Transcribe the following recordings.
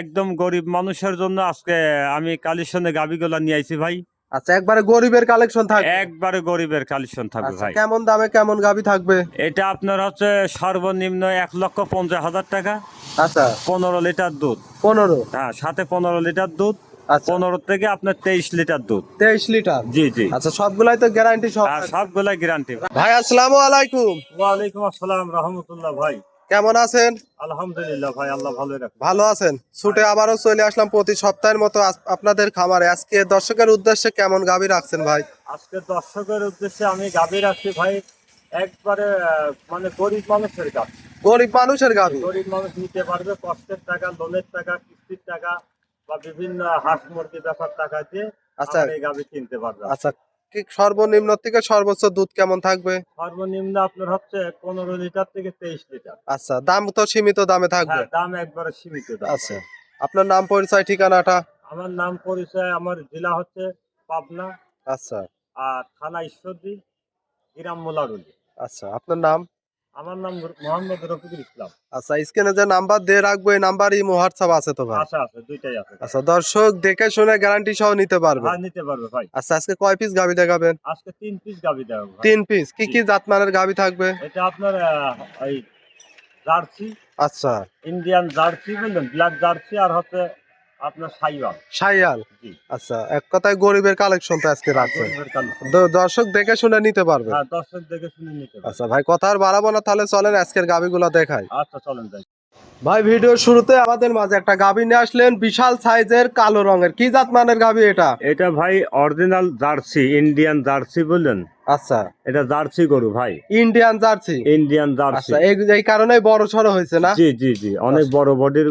একদম গরিব মানুষের জন্য আজকে আমি কালেকশনে গাবিগুলা নিয়ে আইছি ভাই। আচ্ছা, একবারে গরিবের কালেকশন থাকবে। একবারে গরিবের কালেকশন থাকবে আচ্ছা, ভাই। কেমন দামে কেমন গাবি থাকবে? এটা আপনার হচ্ছে সর্বনিম্ন 1,50,000 টাকা। আচ্ছা, 15 লিটার দুধ। 15। হ্যাঁ, সাথে 15 লিটার দুধ। আচ্ছা, 15 থেকে আপনার 23 লিটার দুধ। 23 লিটার। জি জি। আচ্ছা, সবগুলাই তো গ্যারান্টি সহ আর থাকবে। সবগুলা গ্যারান্টি। ভাই আসসালামু আলাইকুম। ওয়ালাইকুম আসসালাম রহমতুল্লাহ ভাই। কেমন আছেন? আলহামদুলিল্লাহ ভাই, আল্লাহ ভালো রাখে। ভালো আছেন? ছুটে আবারও চলে আসলাম প্রতি সপ্তাহের মতো আপনাদের খামারে। আজকে দর্শকের উদ্দেশ্যে কেমন গাবি রাখছেন ভাই? আজকে দর্শকের উদ্দেশ্যে আমি গাবি রাখছি ভাই। একবারে মানে গরিব মানুষের গাবি। গরিব মানুষের গাবি। গরিব মানুষ নিতে পারবে, কষ্টের টাকা, লোনের টাকা, কিস্তির টাকা বা বিভিন্ন হাঁস মুরগি ব্যাপার টাকা দিয়ে আচ্ছা। আমার এই গাভী কিনতে পারবে। আচ্ছা, কি সর্বনিম্ন থেকে সর্বোচ্চ দুধ কেমন থাকবে? সর্বনিম্ন আপনার হচ্ছে 15 লিটার থেকে 23 লিটার। আচ্ছা, দাম তো সীমিত দামে থাকবে। হ্যাঁ, দাম একবারে সীমিত দাম। আচ্ছা, আপনার নাম পরিচয় ঠিকানাটা? আমার নাম পরিচয়, আমার জেলা হচ্ছে পাবনা, আচ্ছা। আর থানা ঈশ্বরদী, গ্রাম মোলারুলি। আচ্ছা, আপনার নাম? আমার নাম মোহাম্মদ রফিকুল ইসলাম। আচ্ছা, স্ক্রিনে যে নাম্বার দিয়ে রাখবো এই নাম্বারই হোয়াটসঅ্যাপ আছে তো ভাই? আচ্ছা আছে, দুইটাই আছে। আচ্ছা, দর্শক দেখে শুনে গ্যারান্টি সহ নিতে পারবে। হ্যাঁ, নিতে পারবে ভাই। আচ্ছা, আজকে কয় পিস গাবি দেখাবেন? আজকে 3 পিস গাভী দেওয়া ভাই। 3 পিস। কি কি জাতমানের গাবি থাকবে? এটা আপনার এই জার্সি, আচ্ছা, ইন্ডিয়ান জার্সি বললেন, ব্ল্যাক জার্সি, আর হচ্ছে আপনার সাইওয়াল। শাইয়াল। জি। আচ্ছা, এক কথায় গরিবের কালেকশন তো আজকে রাখছেন। গরিবের কালেকশন। দর্শক দেখে শুনে নিতে পারবে। হ্যাঁ, দর্শক দেখে শুনে নিতে পারবে। আচ্ছা ভাই, কথা আর বাড়াবো না, তাহলে চলেন আজকের গাবিগুলো দেখাই। আচ্ছা চলেন যাই। ভাই, ভিডিওর শুরুতে আমাদের মাঝে একটা গাবি নিয়ে আসলেন, বিশাল সাইজের কালো রঙের। কি জাতমানের গাবি এটা? এটা ভাই অরিজিনাল জার্সি, ইন্ডিয়ান জার্সি বললেন। আচ্ছা, এটা জার্সি গরু ভাই। Indian jersey. Indian jersey. আচ্ছা, এই কারণেই বড় সড়ো হয়েছে না? জি জি জি, অনেক বড় বডির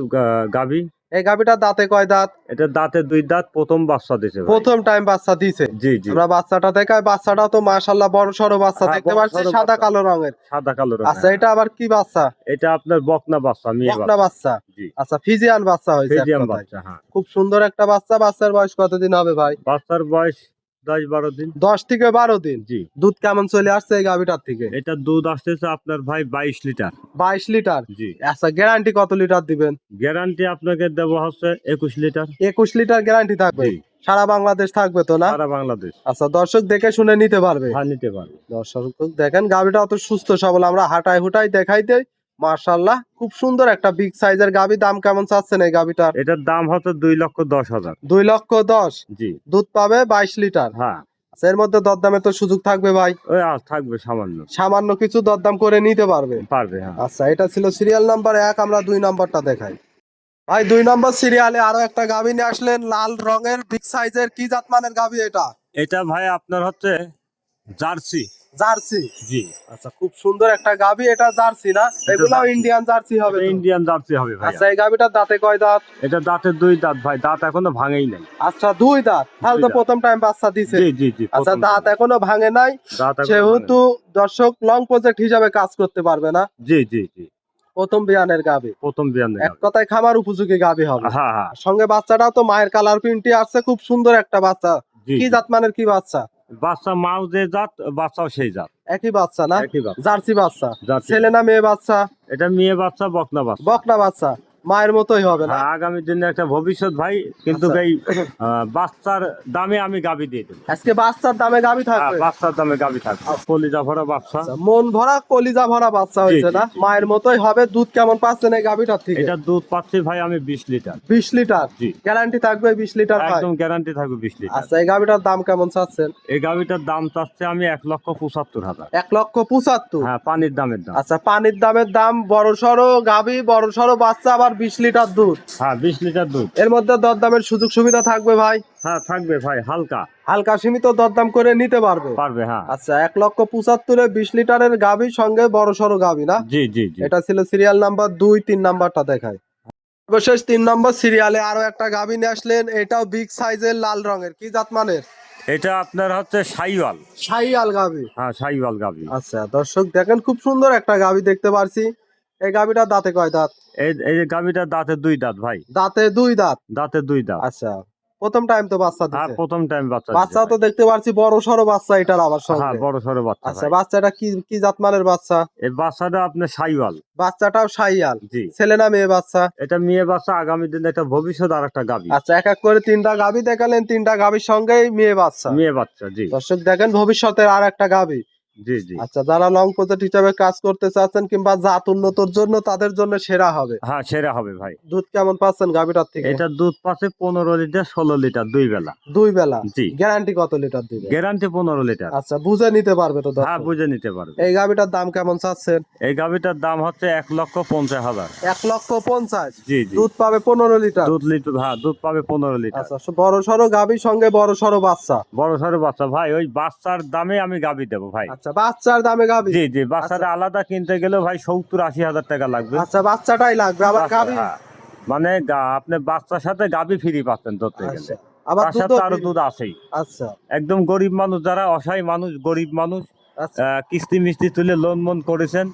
গাভী। এই গাবিটা দাঁতে কয় দাঁত? এটা দাঁতে 2 দাঁত, প্রথম বাচ্চা দিছে ভাই। প্রথম টাইম বাচ্চা দিছে। জি জি। আমরা বাচ্চাটা দেখাই, বাচ্চাটা তো মাশাআল্লাহ বড় সড়ো বাচ্চা হ্যাঁ, দেখতে বড় পাচ্ছি, সড়ো সাদা বাচ্চা। কালো রঙের। সাদা কালো আচ্ছা, এটা আবার কি বাচ্চা? এটা আপনার বকনা বাচ্চা, মেয়ে বকনা বাচ্চা। জি। আচ্ছা, ফিজিয়ান বাচ্চা হয়েছে এক ফিজিয়াম কথায়। বাচ্চা, হ্যাঁ। খুব সুন্দর একটা বাচ্চা। বাচ্চার বয়স কতদিন হবে ভাই? বাচ্চার বয়স 10-12 দিন। 10 থেকে 12 দিন। জি। দুধ কেমন চলে আসছে এই গাভিটার থেকে? এটা দুধ আসতেছে আপনার ভাই 22 লিটার। 22 লিটার। জি। আচ্ছা, গ্যারান্টি কত লিটার দিবেন? গ্যারান্টি আপনাকে দেবো হচ্ছে 21 লিটার। 21 লিটার গ্যারান্টি থাকবে। জি। সারা বাংলাদেশ থাকবে তো না? সারা বাংলাদেশ। আচ্ছা, দর্শক দেখে শুনে নিতে পারবে। হ্যাঁ, নিতে পারবে। দর্শক দেখেন গাভিটা অত সুস্থ সবল, আমরা হাঁটাই হুটাই দেখাই দেই। মাশাআল্লাহ, খুব সুন্দর একটা বিগ সাইজের গাভি। দাম কেমন চাচ্ছেন এই গাভিটার? এটার দাম হচ্ছে 2,10,000। 2,10,000। জি। দুধ পাবে 22 লিটার। হ্যাঁ, আচ্ছা, এর মধ্যে দরদামে তো সুযোগ থাকবে ভাই? ওই আর থাকবে সামান্য। সামান্য কিছু দরদাম করে নিতে পারবে। পারবে, হ্যাঁ। আচ্ছা, এটা ছিল সিরিয়াল নাম্বার 1। আমরা 2 নাম্বারটা দেখাই। ভাই, 2 নম্বর সিরিয়ালে আরো একটা গাভি নিয়ে আসলেন, লাল রঙের বিগ সাইজের। কি জাতমানের গাভি এটা? এটা ভাই আপনার হচ্ছে জার্সি। জার্সি। জি। আচ্ছা, খুব সুন্দর একটা গাভি। এটা জার্সি না? এগুলাও জার্সি। ইন্ডিয়ান জার্সি হবে তো? ইন্ডিয়ান জার্সি হবে ভাই। আচ্ছা, এই গাভিটার দাঁতে কয় দাঁত? এটা দাঁতের 2 দাঁত ভাই, দাঁত এখনো ভাঙেই নাই। আচ্ছা, 2 দাঁত। তাহলে 2 তো দাঁত। প্রথম টাইম বাচ্চা দিছে। জি জি জি। আচ্ছা, প্রথম দাঁত দাঁত। এখনো ভাঙে নাই, দাঁত এখনো সেহেতু দর্শক লং প্রজেক্ট হিসাবে কাজ করতে পারবে না। জি জি জি। প্রথম বিয়ানের গাভি। প্রথম বিয়ান এক কথায় খামার উপযোগী গাভি হবে। হ্যাঁ হ্যাঁ। সঙ্গে বাচ্চাটাও তো মায়ের কালার প্রিন্টই আছে, খুব সুন্দর একটা বাচ্চা। জি কি জি। জাতমানের কি বাচ্চা? বাচ্চা মাও যে জাত, বাচ্চাও সেই জাত। একই বাচ্চা না? একই বাচ্চা। জার্সি বাচ্চা। জার্সি। ছেলে না মেয়ে বাচ্চা? এটা মেয়ে বাচ্চা, বকনা বাচ্চা। বকনা বাচ্চা। মায়ের মতোই হবে না? হ্যাঁ, আগামী দিনে একটা ভবিষ্যৎ ভাই, কিন্তু আচ্ছা। এই বাচ্চার দামে আমি গাবি দিয়ে দেবো। আজকে বাচ্চার দামে গাভি থাকবে? বাচ্চার দামে গাবি থাকবে। কলিজা ভরা বাচ্চা। আচ্ছা, মন ভরা কলিজা ভরা বাচ্চা হয়েছে জি, না? জি। মায়ের মতোই হবে। দুধ কেমন পাচ্ছেন এই গাভিটার থেকে? এটা দুধ পাচ্ছি ভাই আমি 20 লিটার। 20 লিটার। জি। গ্যারান্টি থাকবে 20 লিটার ভাই? একদম গ্যারান্টি থাকবে 20 লিটার। আচ্ছা, এই গাভিটার দাম কেমন চাচ্ছেন? এই গাবিটার দাম চাচ্ছে আমি 1,75,000। 1,75,000। হ্যাঁ, পানির দামের দাম। আচ্ছা, পানির দামের দাম। বড় সড়ো গাভি, বড় সড়ো বাচ্চা, আবার 20 লিটার দুধ। হ্যাঁ, 20 লিটার দুধ। এর মধ্যে দরদামের সুযোগ সুবিধা থাকবে ভাই? হ্যাঁ, থাকবে ভাই, হালকা। হালকা সীমিত দরদাম করে নিতে পারবে? পারবে, হ্যাঁ। আচ্ছা, 1,75,000-এ 20 লিটারের গাভি, সঙ্গে বড় সড়ো গাভি না? জি জি জি। এটা ছিল সিরিয়াল নাম্বার 2। 3 নাম্বারটা দেখায়। সর্বশেষ 3 নম্বর সিরিয়ালে আরো একটা গাভি নিয়ে আসলেন, এটাও বিগ সাইজের, লাল রঙের। কি জাতমানের? এটা আপনার হচ্ছে সাইওয়াল। শাহিয়াল গাভি। হ্যাঁ, সাইওয়াল গাবি। আচ্ছা, দর্শক দেখেন খুব সুন্দর একটা গাভি দেখতে পারছি। এই গাভিটার দাঁতে কয় দাঁত? এই এই গাবিটার দাঁতে 2 দাঁত ভাই। দাঁতে 2 দাঁত। দাঁতে 2 দাঁত। আচ্ছা, প্রথম টাইম তো বাচ্চা হ্যাঁ দিছে। প্রথম টাইম বাচ্চা বাচ্চা দিছে তো ভাই। দেখতে পাচ্ছি বড় সড়ো বাচ্চা এটার আবার হ্যাঁ সঙ্গে। বড় সড়ো বাচ্চা আচ্ছা ভাই। বাচ্চাটা কি কি জাতমানের বাচ্চা? এই বাচ্চাটা আপনার সাইওয়াল। বাচ্চাটাও শাইয়াল। জি। ছেলে না মেয়ে বাচ্চা? এটা মেয়ে বাচ্চা, আগামী দিনে এটা ভবিষ্যৎ আর একটা গাভী। আচ্ছা এক এক করে তিনটা গাভী দেখালেন, তিনটা গাভীর সঙ্গেই মেয়ে বাচ্চা। মেয়ে বাচ্চা জি। দর্শক দেখেন ভবিষ্যতের আর একটা গাভী। জি জি। আচ্ছা যারা লং প্রজেক্ট হিসাবে কাজ করতে চাচ্ছেন কিংবা জাত উন্নতর জন্য তাদের জন্য সেরা হবে। হ্যাঁ সেরা হবে ভাই। দুধ কেমন পাচ্ছেন গাভীটার থেকে? এটা দুধ পাচ্ছে 15 লিটার 16 লিটার 2 বেলা। 2 বেলা। জি। গ্যারান্টি কত লিটার দিবে? Guarantee 15 litre. আচ্ছা বুঝে নিতে পারবে তো হ্যাঁ দর্শক? বুঝে নিতে পারবে। এই গাভীটার দাম কেমন চাচ্ছেন? এই গাভীটার দাম হচ্ছে 1,50,000। 1,50,000। জি জি। দুধ পাবে 15 লিটার। দুধ লিটার, হ্যাঁ দুধ পাবে 15 লিটার। আচ্ছা বড় সড়ো গাভীর সঙ্গে বড় সড়ো বাচ্চা। বড় সড়ো বাচ্চা ভাই, ওই বাচ্চার দামে আমি গাভী দেবো ভাই। আচ্ছা বাচ্চার দামে গাভী। জি জি, বাচ্চাটা আলাদা কিনতে গেলে ভাই 70-80 হাজার টাকা লাগবে। আচ্ছা বাচ্চাটাই লাগবে আবার বাচ্চা, গাভী। হ্যাঁ। মানে আপনি বাচ্চার সাথে গাভী ফ্রি পাচ্ছেন ধরতে গেলে। আচ্ছা আবার তার দুধ সাথে আরো দুধ আছেই। আচ্ছা একদম গরিব মানুষ, যারা অসহায় মানুষ, গরিব মানুষ, আচ্ছা কিস্তি মিস্তি তুলে লোন মন করেছেন,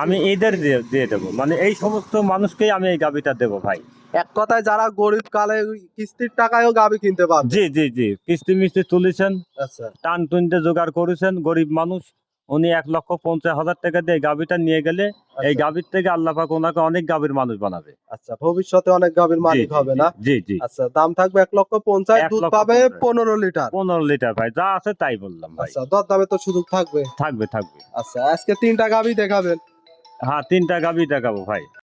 আমি এদের দিয়ে দেবো। মানে এই সমস্ত মানুষকেই আমি এই গাভীটা দেবো ভাই। এক কথায় যারা গরিব কালে কিস্তির টাকায়ও গাভী কিনতে পারবে। জি জি জি, কিস্তি মিস্তি তুলেছেন, আচ্ছা টান টুনতে জোগাড় করেছেন, গরিব মানুষ, উনি 1,50,000 টাকা দিয়ে এই গাভীটা নিয়ে গেলে এই গাভীর থেকে আল্লাহ পাক ওনাকে অনেক গাভীর মানুষ বানাবে। আচ্ছা ভবিষ্যতে অনেক গাভীর জি মালিক জি হবে জি, না? জি জি। আচ্ছা দাম থাকবে 1,50,000, দুধ পাবে 1,50,000 15 লিটার। 15 লিটার ভাই, যা আছে তাই বললাম ভাই। আচ্ছা দর দামে তো সুযোগ থাকবে। থাকবে থাকবে। আচ্ছা আজকে তিনটা গাভী দেখাবেন। হ্যাঁ 3টা গাভী দেখাবো ভাই।